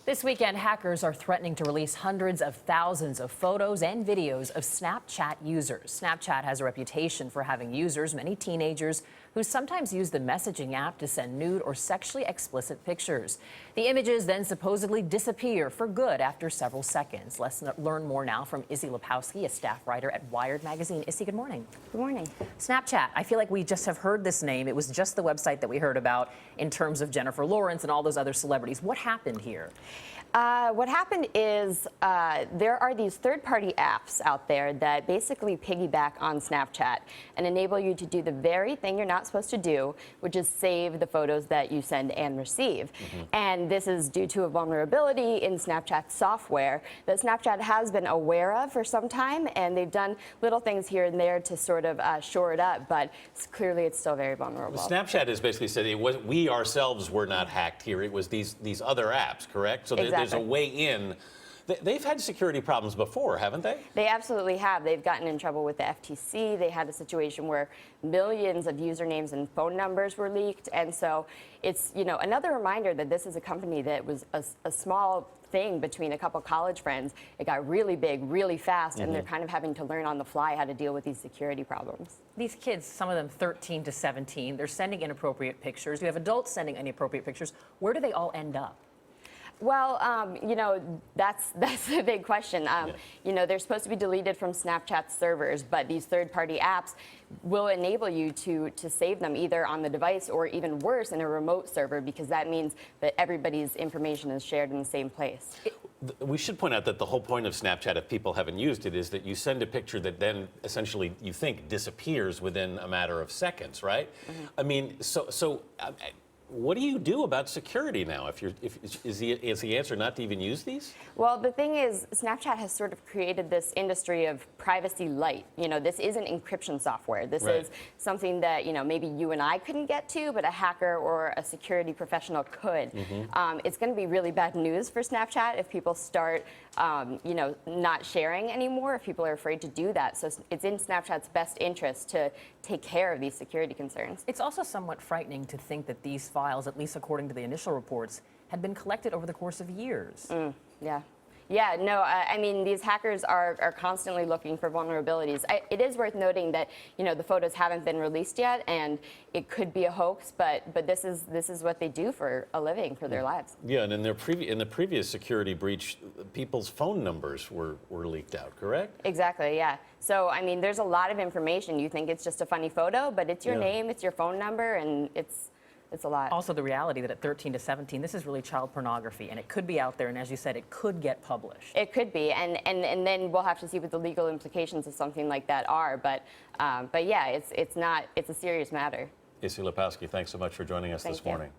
This weekend, hackers are threatening to release hundreds of thousands of photos and videos of Snapchat users. Snapchat has a reputation for having users, many teenagers, who sometimes use the messaging app to send nude or sexually explicit pictures. The images then supposedly disappear for good after several seconds. Let's learn more now from Izzy Lepowski, a staff writer at Wired magazine. Izzy, good morning. Good morning. Snapchat, I feel like we just have heard this name. It was just the website that we heard about in terms of Jennifer Lawrence and all those other celebrities. What happened here? What happened is there are these third-party apps out there that basically piggyback on Snapchat and enable you to do the very thing you're not supposed to do, which is save the photos that you send and receive. And this is due to a vulnerability in Snapchat software that Snapchat has been aware of for some time, and they've done little things here and there to sort of shore it up, but clearly it's still very vulnerable. Snapchat has basically said we ourselves were not hacked here. It was these other apps, correct? So there's a way in. They've had security problems before, haven't they? They absolutely have. They've gotten in trouble with the FTC. They had a situation where millions of usernames and phone numbers were leaked. And so it's, another reminder that this is a company that was a small thing between a couple college friends. It got really big, really fast, and they're kind of having to learn on the fly how to deal with these security problems. These kids, some of them 13 to 17, they're sending inappropriate pictures. We have adults sending inappropriate pictures. Where do they all end up? Well, that's the big question. They're supposed to be deleted from Snapchat's servers, but these third-party apps will enable you to save them either on the device or, even worse, in a remote server, because that means that everybody's information is shared in the same place. We should point out that the whole point of Snapchat, if people haven't used it, is that you send a picture that then essentially you think disappears within a matter of seconds, right? I mean, what do you do about security now? Is the answer not to even use these? Well, the thing is, Snapchat has sort of created this industry of privacy light. This isn't encryption software. This is something that, maybe you and I couldn't get to, but a hacker or a security professional could. It's going to be really bad news for Snapchat if people start, not sharing anymore, if people are afraid to do that. So it's in Snapchat's best interest to take care of these security concerns. It's also somewhat frightening to think that these files, at least according to the initial reports, had been collected over the course of years. Yeah, no, I mean, these hackers are constantly looking for vulnerabilities. It is worth noting that, the photos haven't been released yet, and it could be a hoax, but this is what they do for a living, for their lives. Yeah, and in the previous security breach, people's phone numbers were leaked out, correct? Exactly, yeah. So, I mean, there's a lot of information. You think it's just a funny photo, but it's your name, it's your phone number, and it's a lot. Also, the reality that at 13 to 17, this is really child pornography, and it could be out there, and as you said, it could get published. It could be, and then we'll have to see what the legal implications of something like that are. But yeah, it's a serious matter. Izzy Lepowski, thanks so much for joining us this morning.